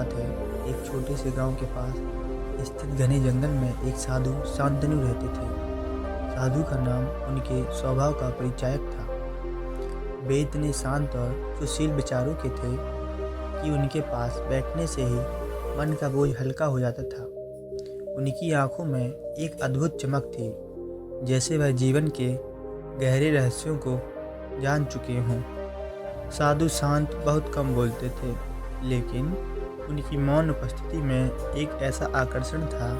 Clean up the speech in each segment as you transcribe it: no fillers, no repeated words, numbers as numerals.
बात है। एक छोटे से गांव के पास स्थित घने जंगल में एक साधु शांतनु रहते थे। साधु का नाम उनके स्वभाव का परिचायक था। वे इतने शांत और सुशील विचारों के थे कि उनके पास बैठने से ही मन का बोझ हल्का हो जाता था। उनकी आंखों में एक अद्भुत चमक थी, जैसे वह जीवन के गहरे रहस्यों को जान चुके हों। साधु शांत बहुत कम बोलते थे, लेकिन उनकी मौन उपस्थिति में एक ऐसा आकर्षण था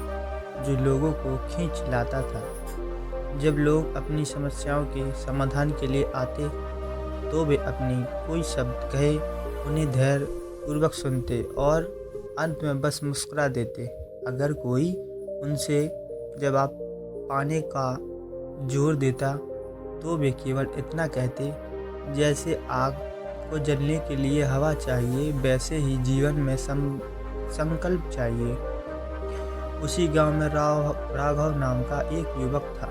जो लोगों को खींच लाता था। जब लोग अपनी समस्याओं के समाधान के लिए आते तो वे अपनी कोई शब्द कहे उन्हें धैर्य पूर्वक सुनते और अंत में बस मुस्कुरा देते। अगर कोई उनसे जवाब पाने का जोर देता तो वे केवल इतना कहते, जैसे आग को जलने के लिए हवा चाहिए, वैसे ही जीवन में संकल्प चाहिए। उसी गांव में राघव नाम का एक युवक था।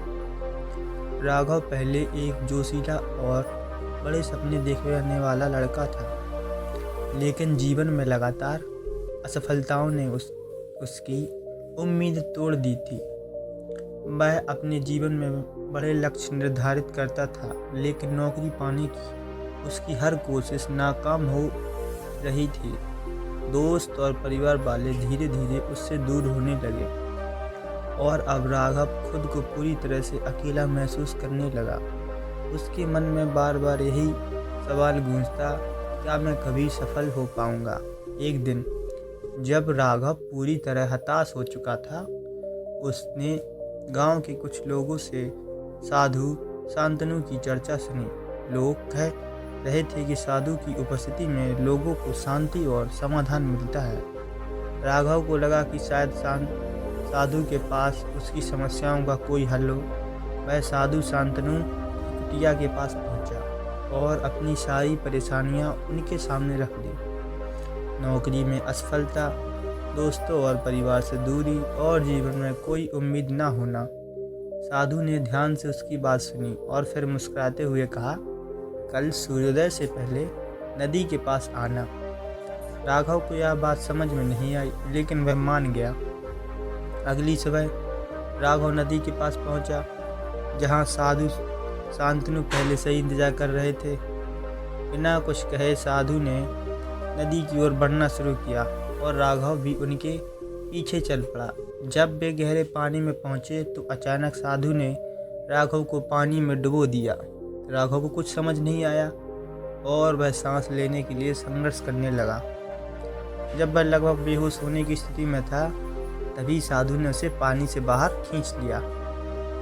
राघव पहले एक जोशीला और बड़े सपने देखने वाला लड़का था, लेकिन जीवन में लगातार असफलताओं ने उसकी उम्मीद तोड़ दी थी। वह अपने जीवन में बड़े लक्ष्य निर्धारित करता था, लेकिन नौकरी पाने की उसकी हर कोशिश नाकाम हो रही थी। दोस्त और परिवार वाले धीरे धीरे उससे दूर होने लगे और अब राघव खुद को पूरी तरह से अकेला महसूस करने लगा। उसके मन में बार बार यही सवाल गूंजता, क्या मैं कभी सफल हो पाऊंगा? एक दिन जब राघव पूरी तरह हताश हो चुका था, उसने गांव के कुछ लोगों से साधु शांतनु की चर्चा सुनी। लोग कह रहे थे कि साधु की उपस्थिति में लोगों को शांति और समाधान मिलता है। राघव को लगा कि शायद साधु के पास उसकी समस्याओं का कोई हल हो। वह साधु शांतनु की कुटिया के पास पहुंचा और अपनी सारी परेशानियां उनके सामने रख दी। नौकरी में असफलता, दोस्तों और परिवार से दूरी और जीवन में कोई उम्मीद न होना। साधु ने ध्यान से उसकी बात सुनी और फिर मुस्कुराते हुए कहा, कल सूर्योदय से पहले नदी के पास आना। राघव को यह बात समझ में नहीं आई, लेकिन वह मान गया। अगली सुबह राघव नदी के पास पहुंचा, जहां साधु शांतनु पहले से ही इंतजार कर रहे थे। बिना कुछ कहे साधु ने नदी की ओर बढ़ना शुरू किया और राघव भी उनके पीछे चल पड़ा। जब वे गहरे पानी में पहुंचे तो अचानक साधु ने राघव को पानी में डुबो दिया। राघव को कुछ समझ नहीं आया और वह सांस लेने के लिए संघर्ष करने लगा। जब वह लगभग बेहोश होने की स्थिति में था, तभी साधु ने उसे पानी से बाहर खींच लिया।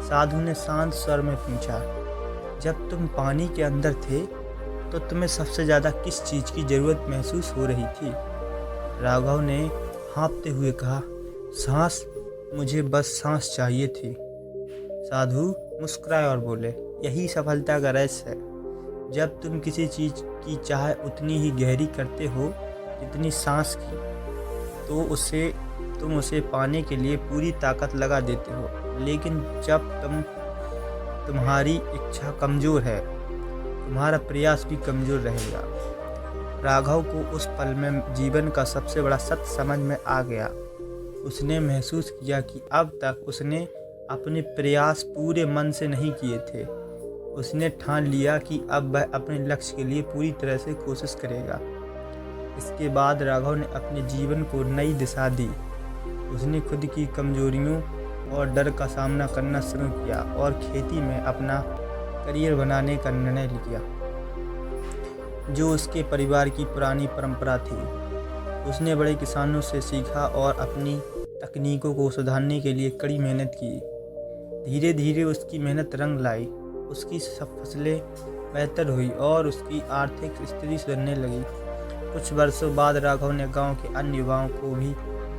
साधु ने शांत स्वर में पूछा, जब तुम पानी के अंदर थे तो तुम्हें सबसे ज़्यादा किस चीज़ की ज़रूरत महसूस हो रही थी? राघव ने हाँफते हुए कहा, सांस, मुझे बस सांस चाहिए थी। साधु मुस्कुराए और बोले, यही सफलता का रहस्य है। जब तुम किसी चीज़ की चाह उतनी ही गहरी करते हो जितनी सांस की, तो तुम उसे पाने के लिए पूरी ताकत लगा देते हो। लेकिन जब तुम्हारी इच्छा कमज़ोर है, तुम्हारा प्रयास भी कमज़ोर रहेगा। राघव को उस पल में जीवन का सबसे बड़ा सत्य समझ में आ गया। उसने महसूस किया कि अब तक उसने अपने प्रयास पूरे मन से नहीं किए थे। उसने ठान लिया कि अब वह अपने लक्ष्य के लिए पूरी तरह से कोशिश करेगा। इसके बाद राघव ने अपने जीवन को नई दिशा दी। उसने खुद की कमजोरियों और डर का सामना करना शुरू किया और खेती में अपना करियर बनाने का निर्णय लिया, जो उसके परिवार की पुरानी परंपरा थी। उसने बड़े किसानों से सीखा और अपनी तकनीकों को सुधारने के लिए कड़ी मेहनत की। धीरे धीरे उसकी मेहनत रंग लाई। उसकी सब फसलें बेहतर हुई और उसकी आर्थिक स्थिति सुधरने लगी। कुछ वर्षों बाद राघव ने गांव के अन्य युवाओं को भी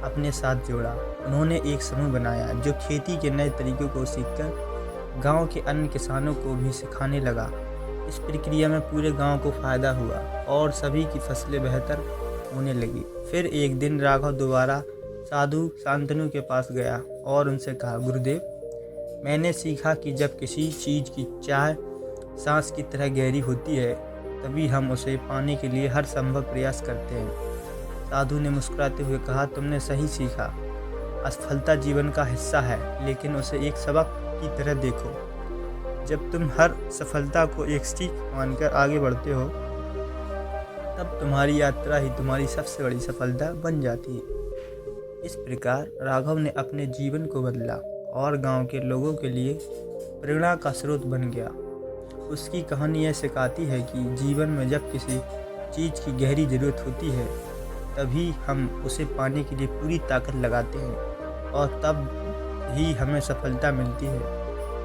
अपने साथ जोड़ा। उन्होंने एक समूह बनाया जो खेती के नए तरीकों को सीखकर गांव के अन्य किसानों को भी सिखाने लगा। इस प्रक्रिया में पूरे गांव को फायदा हुआ और सभी की फसलें बेहतर होने लगी। फिर एक दिन राघव दोबारा साधु शांतनु के पास गया और उनसे कहा, गुरुदेव, मैंने सीखा कि जब किसी चीज़ की चाह सांस की तरह गहरी होती है, तभी हम उसे पाने के लिए हर संभव प्रयास करते हैं। साधु ने मुस्कुराते हुए कहा, तुमने सही सीखा। असफलता जीवन का हिस्सा है, लेकिन उसे एक सबक की तरह देखो। जब तुम हर सफलता को एक सीख मानकर आगे बढ़ते हो, तब तुम्हारी यात्रा ही तुम्हारी सबसे बड़ी सफलता बन जाती है। इस प्रकार राघव ने अपने जीवन को बदला और गांव के लोगों के लिए प्रेरणा का स्रोत बन गया। उसकी कहानी यह सिखाती है कि जीवन में जब किसी चीज़ की गहरी ज़रूरत होती है, तभी हम उसे पाने के लिए पूरी ताकत लगाते हैं और तब ही हमें सफलता मिलती है।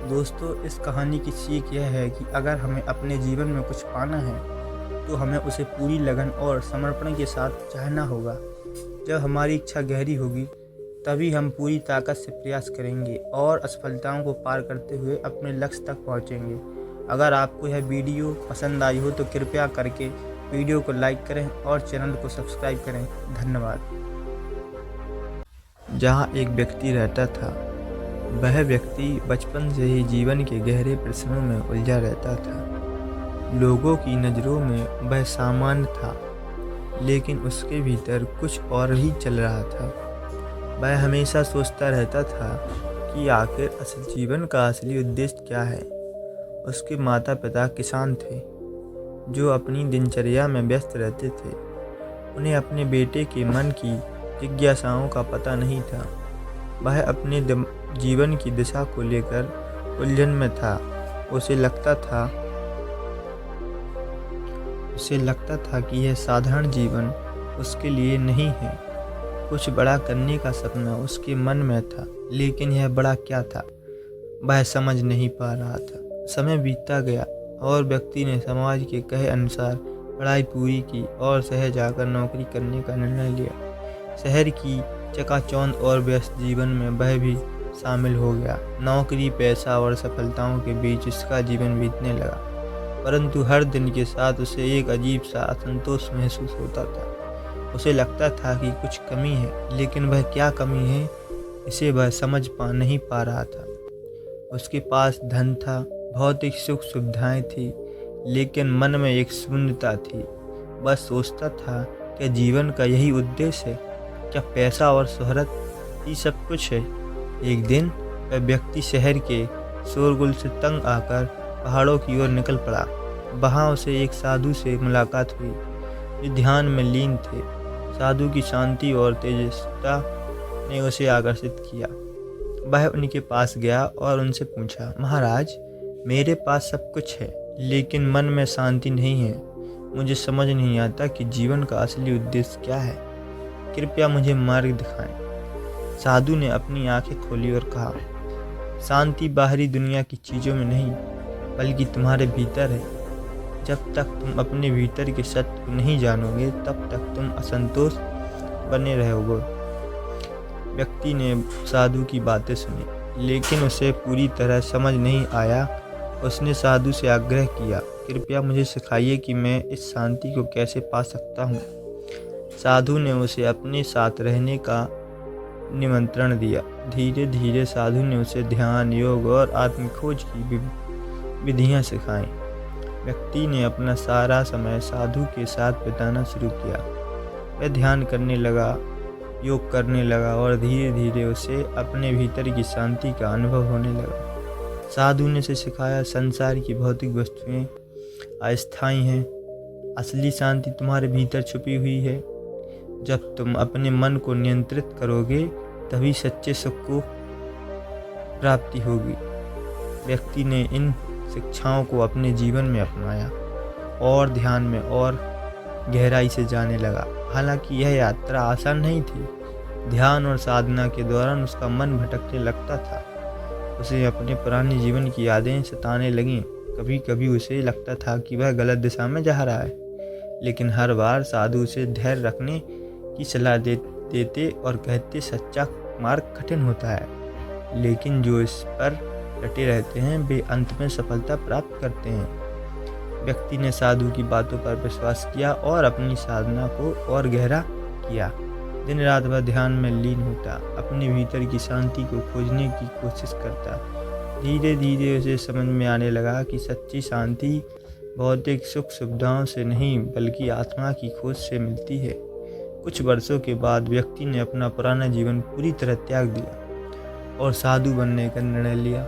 दोस्तों, इस कहानी की सीख यह है कि अगर हमें अपने जीवन में कुछ पाना है तो हमें उसे पूरी लगन और समर्पण के साथ चाहना होगा। जब हमारी इच्छा गहरी होगी, तभी हम पूरी ताकत से प्रयास करेंगे और असफलताओं को पार करते हुए अपने लक्ष्य तक पहुंचेंगे। अगर आपको यह वीडियो पसंद आई हो तो कृपया करके वीडियो को लाइक करें और चैनल को सब्सक्राइब करें। धन्यवाद। जहाँ एक व्यक्ति रहता था, वह व्यक्ति बचपन से ही जीवन के गहरे प्रश्नों में उलझा रहता था। लोगों की नज़रों में वह सामान्य था, लेकिन उसके भीतर कुछ और ही चल रहा था। वह हमेशा सोचता रहता था कि आखिर असल जीवन का असली उद्देश्य क्या है। उसके माता पिता किसान थे, जो अपनी दिनचर्या में व्यस्त रहते थे। उन्हें अपने बेटे के मन की जिज्ञासाओं का पता नहीं था। वह अपने जीवन की दिशा को लेकर उलझन में था। उसे लगता था कि यह साधारण जीवन उसके लिए नहीं है। कुछ बड़ा करने का सपना उसके मन में था, लेकिन यह बड़ा क्या था, वह समझ नहीं पा रहा था। समय बीतता गया और व्यक्ति ने समाज के कहे अनुसार पढ़ाई पूरी की और शहर जाकर नौकरी करने का निर्णय लिया। शहर की चकाचौंध और व्यस्त जीवन में वह भी शामिल हो गया। नौकरी, पैसा और सफलताओं के बीच उसका जीवन बीतने लगा, परंतु हर दिन के साथ उसे एक अजीब सा असंतोष महसूस होता था। उसे लगता था कि कुछ कमी है, लेकिन वह क्या कमी है, इसे वह समझ नहीं पा रहा था। उसके पास धन था, भौतिक सुख सुविधाएं थी, लेकिन मन में एक शून्यता थी। वह सोचता था, क्या जीवन का यही उद्देश्य है? क्या पैसा और शोहरत ही सब कुछ है? एक दिन वह व्यक्ति शहर के शोरगुल से तंग आकर पहाड़ों की ओर निकल पड़ा। वहाँ उसे एक साधु से मुलाकात हुई, जो ध्यान में लीन थे। साधु की शांति और तेजस्विता ने उसे आकर्षित किया। वह उनके पास गया और उनसे पूछा, महाराज, मेरे पास सब कुछ है, लेकिन मन में शांति नहीं है। मुझे समझ नहीं आता कि जीवन का असली उद्देश्य क्या है। कृपया मुझे मार्ग दिखाएं। साधु ने अपनी आंखें खोली और कहा, शांति बाहरी दुनिया की चीज़ों में नहीं, बल्कि तुम्हारे भीतर है। जब तक तुम अपने भीतर के सत्य को नहीं जानोगे, तब तक तुम असंतोष बने रहोगे। व्यक्ति ने साधु की बातें सुनी, लेकिन उसे पूरी तरह समझ नहीं आया। उसने साधु से आग्रह किया, कृपया मुझे सिखाइए कि मैं इस शांति को कैसे पा सकता हूँ। साधु ने उसे अपने साथ रहने का निमंत्रण दिया। धीरे धीरे साधु ने उसे ध्यान, योग और आत्मखोज की विधियाँ सिखाईं। व्यक्ति ने अपना सारा समय साधु के साथ बिताना शुरू किया। वह ध्यान करने लगा, योग करने लगा और धीरे धीरे उसे अपने भीतर की शांति का अनुभव होने लगा। साधु ने उसे सिखाया, संसार की भौतिक वस्तुएं अस्थायी हैं, असली शांति तुम्हारे भीतर छुपी हुई है। जब तुम अपने मन को नियंत्रित करोगे, तभी सच्चे सुख को प्राप्ति होगी। व्यक्ति ने इन शिक्षाओं को अपने जीवन में अपनाया और ध्यान में और गहराई से जाने लगा। हालांकि यह यात्रा आसान नहीं थी। ध्यान और साधना के दौरान उसका मन भटकने लगता था। उसे अपने पुराने जीवन की यादें सताने लगीं। कभी कभी उसे लगता था कि वह गलत दिशा में जा रहा है, लेकिन हर बार साधु उसे धैर्य रखने की सलाह देते और कहते, सच्चा मार्ग कठिन होता है, लेकिन जो इस पर डटे रहते हैं वे अंत में सफलता प्राप्त करते हैं। व्यक्ति ने साधु की बातों पर विश्वास किया और अपनी साधना को और गहरा किया। दिन रात वह ध्यान में लीन होता, अपने भीतर की शांति को खोजने की कोशिश करता। धीरे धीरे उसे समझ में आने लगा कि सच्ची शांति भौतिक सुख सुविधाओं से नहीं, बल्कि आत्मा की खोज से मिलती है। कुछ वर्षों के बाद व्यक्ति ने अपना पुराना जीवन पूरी तरह त्याग दिया और साधु बनने का निर्णय लिया।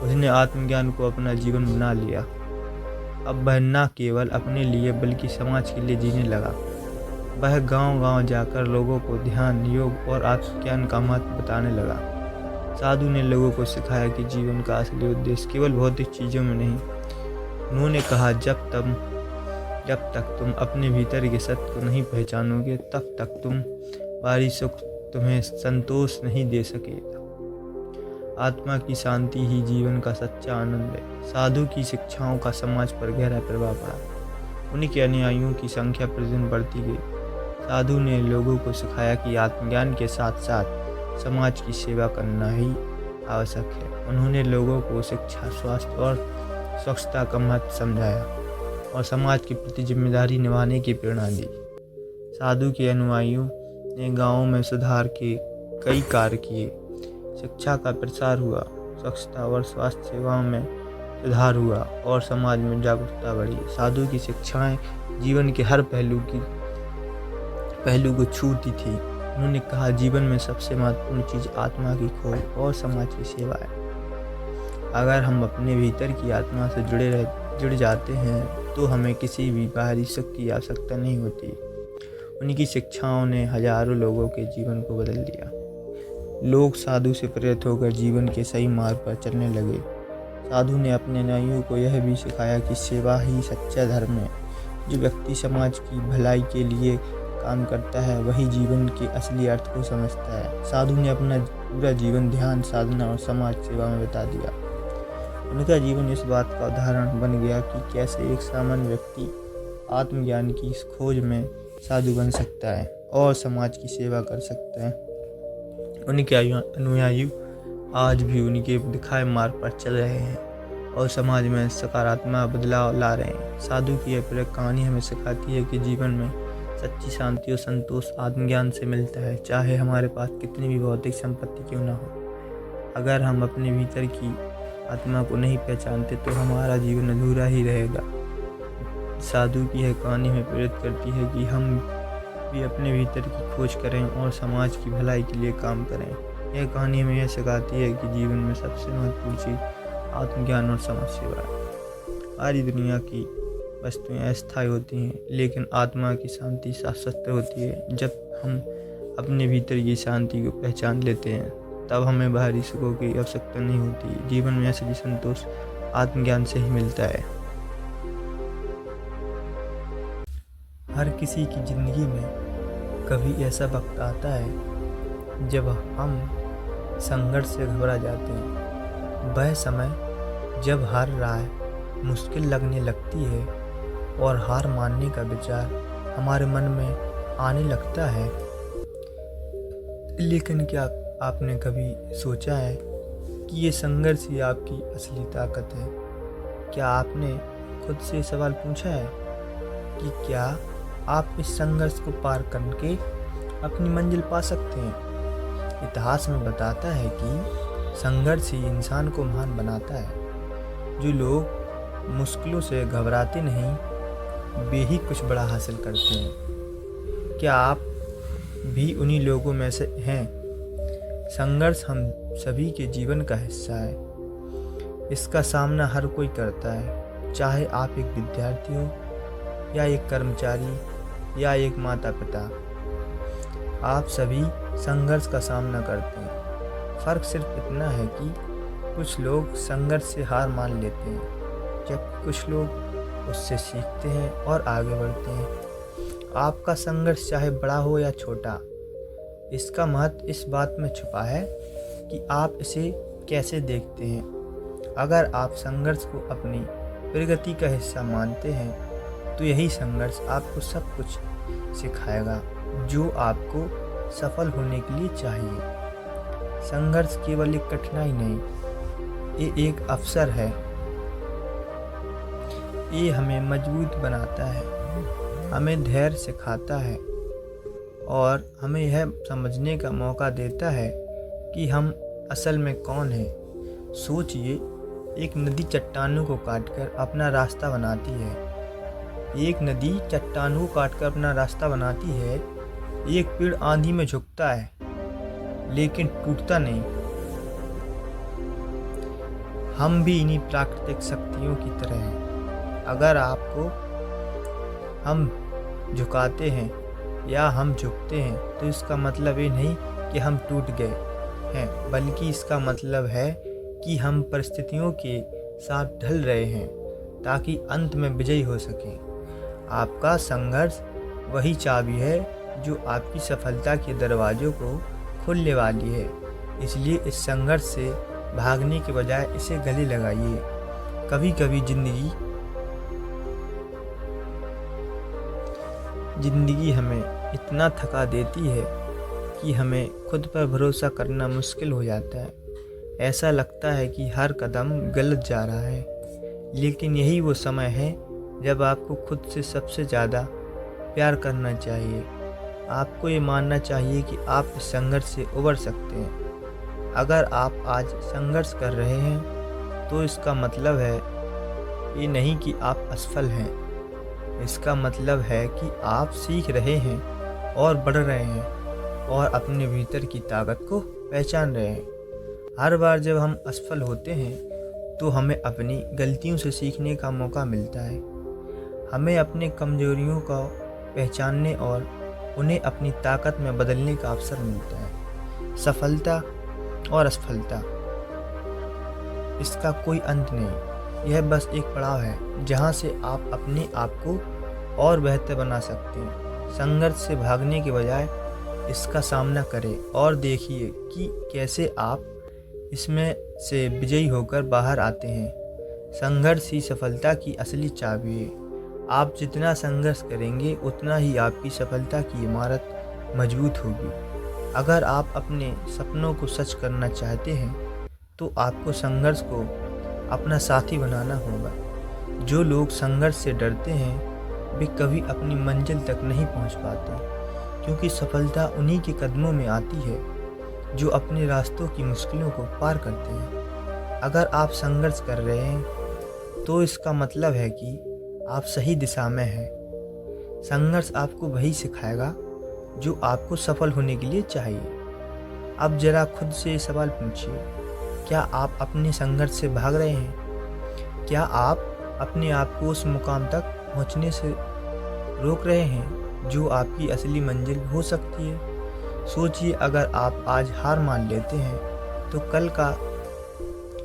उसने आत्मज्ञान को अपना जीवन बना लिया। अब वह न केवल अपने लिए बल्कि समाज के लिए जीने लगा। वह गांव-गांव जाकर लोगों को ध्यान, योग और आत्मज्ञान का महत्व बताने लगा। साधु ने लोगों को सिखाया कि जीवन का असली उद्देश्य केवल भौतिक चीज़ों में नहीं। उन्होंने कहा, जब तक तुम अपने भीतर के सत्य को नहीं पहचानोगे, तब तक बाहरी सुख तुम्हें संतोष नहीं दे सकेगा। आत्मा की शांति ही जीवन का सच्चा आनंद है। साधु की शिक्षाओं का समाज पर गहरा प्रभाव पड़ा। उनके अनुयायियों की संख्या प्रतिदिन बढ़ती गई। साधु ने लोगों को सिखाया कि आत्मज्ञान के साथ साथ समाज की सेवा करना ही आवश्यक है। उन्होंने लोगों को शिक्षा, स्वास्थ्य और स्वच्छता का महत्व समझाया और समाज के प्रति जिम्मेदारी निभाने की प्रेरणा दी। साधु के अनुयायियों ने गांवों में सुधार के कई कार्य किए। शिक्षा का प्रसार हुआ, स्वच्छता और स्वास्थ्य सेवाओं में सुधार हुआ और समाज में जागरूकता बढ़ी। साधु की शिक्षाएं जीवन के हर पहलू को छूती थी। उन्होंने कहा, जीवन में सबसे महत्वपूर्ण चीज़ आत्मा की खोज और समाज की सेवा है। अगर हम अपने भीतर की आत्मा से जुड़ जाते हैं तो हमें किसी भी बाहरी सुख की आवश्यकता नहीं होती। उनकी शिक्षाओं ने हजारों लोगों के जीवन को बदल दिया। लोग साधु से प्रेरित होकर जीवन के सही मार्ग पर चलने लगे। साधु ने अपने अनुयायियों को यह भी सिखाया कि सेवा ही सच्चा धर्म है। जो व्यक्ति समाज की भलाई के लिए काम करता है वही जीवन के असली अर्थ को समझता है। साधु ने अपना पूरा जीवन ध्यान, साधना और समाज सेवा में बिता दिया। उनका जीवन इस बात का उदाहरण बन गया कि कैसे एक सामान्य व्यक्ति आत्मज्ञान की खोज में साधु बन सकता है और समाज की सेवा कर सकता है। उनके अनुयायी आज भी उनके दिखाए मार्ग पर चल रहे हैं और समाज में सकारात्मक बदलाव ला रहे हैं। साधु की यह प्रेरक कहानी हमें सिखाती है कि जीवन में सच्ची शांति और संतोष आत्मज्ञान से मिलता है, चाहे हमारे पास कितनी भी भौतिक संपत्ति क्यों ना हो। अगर हम अपने भीतर की आत्मा को नहीं पहचानते तो हमारा जीवन अधूरा ही रहेगा। साधु की यह कहानी हमें प्रेरित करती है कि हम भी अपने भीतर की खोज करें और समाज की भलाई के लिए काम करें। यह कहानी हमें यह सिखाती है कि जीवन में सबसे महत्वपूर्ण चीज़ आत्मज्ञान और समाज सेवा है। सारी दुनिया की वस्तुएं अस्थायी होती हैं, लेकिन आत्मा की शांति शाश्वत होती है। जब हम अपने भीतर की शांति को पहचान लेते हैं तब हमें बाहरी सुखों की आवश्यकता नहीं होती। जीवन में असली संतोष आत्मज्ञान से ही मिलता है। हर किसी की ज़िंदगी में कभी ऐसा वक्त आता है जब हम संघर्ष से घबरा जाते हैं। वह समय जब हर राह मुश्किल लगने लगती है और हार मानने का विचार हमारे मन में आने लगता है। लेकिन क्या आपने कभी सोचा है कि ये संघर्ष ही आपकी असली ताकत है? क्या आपने खुद से सवाल पूछा है कि क्या आप इस संघर्ष को पार करके अपनी मंजिल पा सकते हैं? इतिहास में बताता है कि संघर्ष ही इंसान को महान बनाता है। जो लोग मुश्किलों से घबराते नहीं वे ही कुछ बड़ा हासिल करते हैं। क्या आप भी उन्हीं लोगों में से हैं? संघर्ष हम सभी के जीवन का हिस्सा है। इसका सामना हर कोई करता है, चाहे आप एक विद्यार्थी हो या एक कर्मचारी या एक माता पिता। आप सभी संघर्ष का सामना करते हैं। फ़र्क सिर्फ इतना है कि कुछ लोग संघर्ष से हार मान लेते हैं जबकि कुछ लोग उससे सीखते हैं और आगे बढ़ते हैं। आपका संघर्ष चाहे बड़ा हो या छोटा, इसका महत्व इस बात में छुपा है कि आप इसे कैसे देखते हैं। अगर आप संघर्ष को अपनी प्रगति का हिस्सा मानते हैं तो यही संघर्ष आपको सब कुछ सिखाएगा जो आपको सफल होने के लिए चाहिए। संघर्ष केवल एक कठिनाई नहीं, ये एक अवसर है। ये हमें मजबूत बनाता है, हमें धैर्य सिखाता है और हमें यह समझने का मौका देता है कि हम असल में कौन हैं। सोचिए, एक नदी चट्टानों को काटकर अपना रास्ता बनाती है। एक नदी चट्टानों को काटकर अपना रास्ता बनाती है एक पेड़ आंधी में झुकता है लेकिन टूटता नहीं। हम भी इन्हीं प्राकृतिक शक्तियों की तरह हैं। अगर आपको हम झुकाते हैं या हम झुकते हैं तो इसका मतलब ये नहीं कि हम टूट गए हैं, बल्कि इसका मतलब है कि हम परिस्थितियों के साथ ढल रहे हैं ताकि अंत में विजयी हो सकें। आपका संघर्ष वही चाबी है जो आपकी सफलता के दरवाजों को खोलने वाली है। इसलिए इस संघर्ष से भागने के बजाय इसे गले लगाइए। कभी कभी जिंदगी हमें इतना थका देती है कि हमें खुद पर भरोसा करना मुश्किल हो जाता है। ऐसा लगता है कि हर कदम गलत जा रहा है, लेकिन यही वो समय है जब आपको खुद से सबसे ज़्यादा प्यार करना चाहिए। आपको ये मानना चाहिए कि आप इस संघर्ष से उबर सकते हैं। अगर आप आज संघर्ष कर रहे हैं तो इसका मतलब है ये नहीं कि आप असफल हैं। इसका मतलब है कि आप सीख रहे हैं और बढ़ रहे हैं और अपने भीतर की ताकत को पहचान रहे हैं। हर बार जब हम असफल होते हैं तो हमें अपनी गलतियों से सीखने का मौका मिलता है। हमें अपनी कमजोरियों को पहचानने और उन्हें अपनी ताकत में बदलने का अवसर मिलता है। सफलता और असफलता, इसका कोई अंत नहीं। यह बस एक पड़ाव है जहां से आप अपने आप को और बेहतर बना सकते हैं। संघर्ष से भागने के बजाय इसका सामना करें और देखिए कि कैसे आप इसमें से विजयी होकर बाहर आते हैं। संघर्ष ही सफलता की असली चाबी है। आप जितना संघर्ष करेंगे उतना ही आपकी सफलता की इमारत मजबूत होगी। अगर आप अपने सपनों को सच करना चाहते हैं तो आपको संघर्ष को अपना साथी बनाना होगा। जो लोग संघर्ष से डरते हैं वे कभी अपनी मंजिल तक नहीं पहुंच पाते, क्योंकि सफलता उन्हीं के कदमों में आती है जो अपने रास्तों की मुश्किलों को पार करते हैं। अगर आप संघर्ष कर रहे हैं तो इसका मतलब है कि आप सही दिशा में हैं। संघर्ष आपको वही सिखाएगा जो आपको सफल होने के लिए चाहिए। अब जरा खुद से सवाल पूछिए, क्या आप अपने संघर्ष से भाग रहे हैं? क्या आप अपने आप को उस मुकाम तक पहुंचने से रोक रहे हैं जो आपकी असली मंजिल हो सकती है? सोचिए, अगर आप आज हार मान लेते हैं तो कल का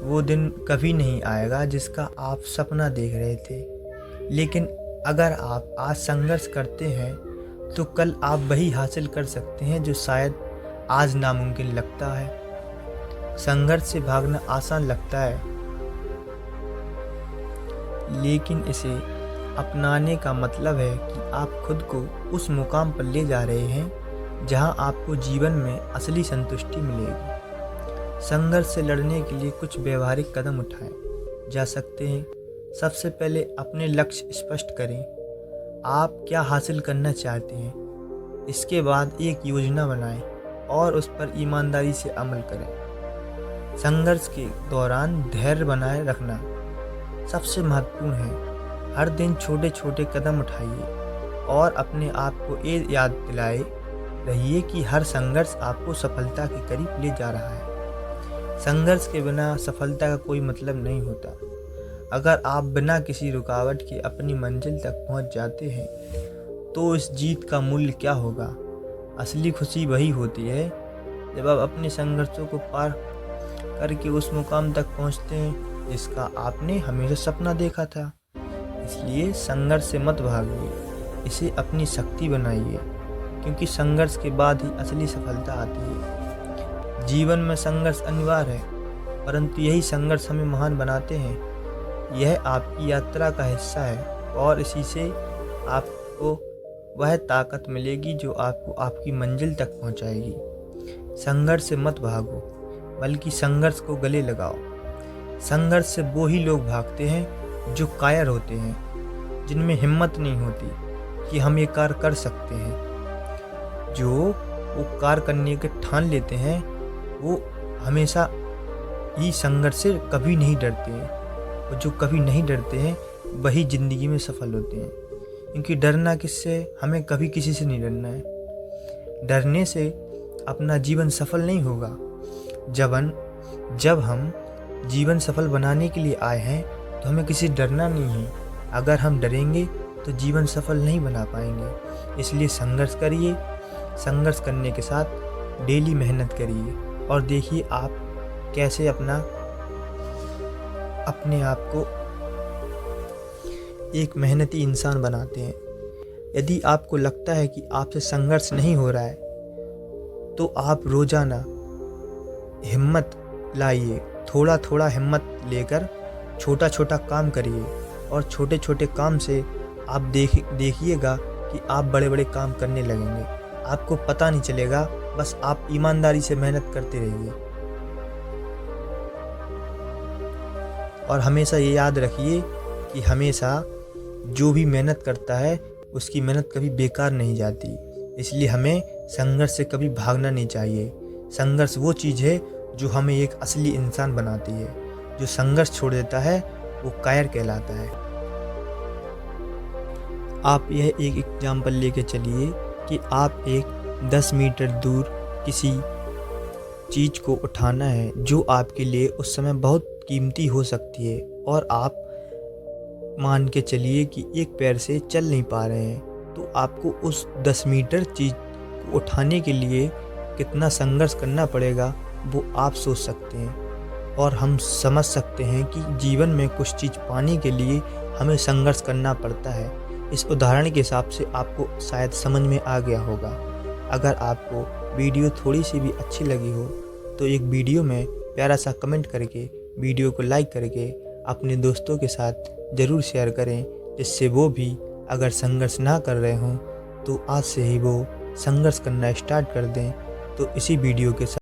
वो दिन कभी नहीं आएगा जिसका आप सपना देख रहे थे। लेकिन अगर आप आज संघर्ष करते हैं तो कल आप वही हासिल कर सकते हैं जो शायद आज नामुमकिन लगता है। संघर्ष से भागना आसान लगता है, लेकिन इसे अपनाने का मतलब है कि आप खुद को उस मुकाम पर ले जा रहे हैं जहां आपको जीवन में असली संतुष्टि मिलेगी। संघर्ष से लड़ने के लिए कुछ व्यवहारिक कदम उठाए जा सकते हैं। सबसे पहले अपने लक्ष्य स्पष्ट करें। आप क्या हासिल करना चाहते हैं? इसके बाद एक योजना बनाएं और उस पर ईमानदारी से अमल करें। संघर्ष के दौरान धैर्य बनाए रखना सबसे महत्वपूर्ण है। हर दिन छोटे छोटे कदम उठाइए और अपने आप को ये याद दिलाए रहिए कि हर संघर्ष आपको सफलता के करीब ले जा रहा है। संघर्ष के बिना सफलता का कोई मतलब नहीं होता। अगर आप बिना किसी रुकावट के अपनी मंजिल तक पहुंच जाते हैं तो इस जीत का मूल्य क्या होगा? असली खुशी वही होती है जब आप अपने संघर्षों को पार करके उस मुकाम तक पहुंचते हैं जिसका आपने हमेशा सपना देखा था। इसलिए संघर्ष से मत भागिए, इसे अपनी शक्ति बनाइए, क्योंकि संघर्ष के बाद ही असली सफलता आती है। जीवन में संघर्ष अनिवार्य है, परंतु यही संघर्ष हमें महान बनाते हैं। यह आपकी यात्रा का हिस्सा है और इसी से आपको वह ताकत मिलेगी जो आपको आपकी मंजिल तक पहुंचाएगी। संघर्ष से मत भागो, बल्कि संघर्ष को गले लगाओ। संघर्ष से वो ही लोग भागते हैं जो कायर होते हैं, जिनमें हिम्मत नहीं होती कि हम ये कार्य कर सकते हैं। जो वो कार्य करने के ठान लेते हैं वो हमेशा ही संघर्ष से कभी नहीं डरते हैं, और जो कभी नहीं डरते हैं वही ज़िंदगी में सफल होते हैं। क्योंकि डरना किससे? हमें कभी किसी से नहीं डरना है। डरने से अपना जीवन सफल नहीं होगा। जब हम जीवन सफल बनाने के लिए आए हैं तो हमें किसी डरना नहीं है। अगर हम डरेंगे तो जीवन सफल नहीं बना पाएंगे। इसलिए संघर्ष करिए, संघर्ष करने के साथ डेली मेहनत करिए और देखिए आप कैसे अपने आप को एक मेहनती इंसान बनाते हैं। यदि आपको लगता है कि आपसे संघर्ष नहीं हो रहा है तो आप रोजाना हिम्मत लाइए, थोड़ा थोड़ा हिम्मत लेकर छोटा छोटा काम करिए और छोटे छोटे काम से आप देखिएगा कि आप बड़े बड़े काम करने लगेंगे। आपको पता नहीं चलेगा, बस आप ईमानदारी से मेहनत करते रहिए। और हमेशा ये याद रखिए कि हमेशा जो भी मेहनत करता है उसकी मेहनत कभी बेकार नहीं जाती। इसलिए हमें संघर्ष से कभी भागना नहीं चाहिए। संघर्ष वो चीज़ है जो हमें एक असली इंसान बनाती है। जो संघर्ष छोड़ देता है वो कायर कहलाता है। आप यह एक एग्जाम्पल लेके चलिए कि आप एक 10 मीटर दूर किसी चीज़ को उठाना है जो आपके लिए उस समय बहुत कीमती हो सकती है और आप मान के चलिए कि एक पैर से चल नहीं पा रहे हैं, तो आपको उस 10 मीटर चीज़ को उठाने के लिए कितना संघर्ष करना पड़ेगा वो आप सोच सकते हैं। और हम समझ सकते हैं कि जीवन में कुछ चीज़ पाने के लिए हमें संघर्ष करना पड़ता है। इस उदाहरण के हिसाब से आपको शायद समझ में आ गया होगा। अगर आपको वीडियो थोड़ी सी भी अच्छी लगी हो तो एक वीडियो में प्यारा सा कमेंट करके, वीडियो को लाइक करके अपने दोस्तों के साथ ज़रूर शेयर करें, जिससे वो भी अगर संघर्ष ना कर रहे हों तो आज से ही वो संघर्ष करना स्टार्ट कर दें। तो इसी वीडियो के साथ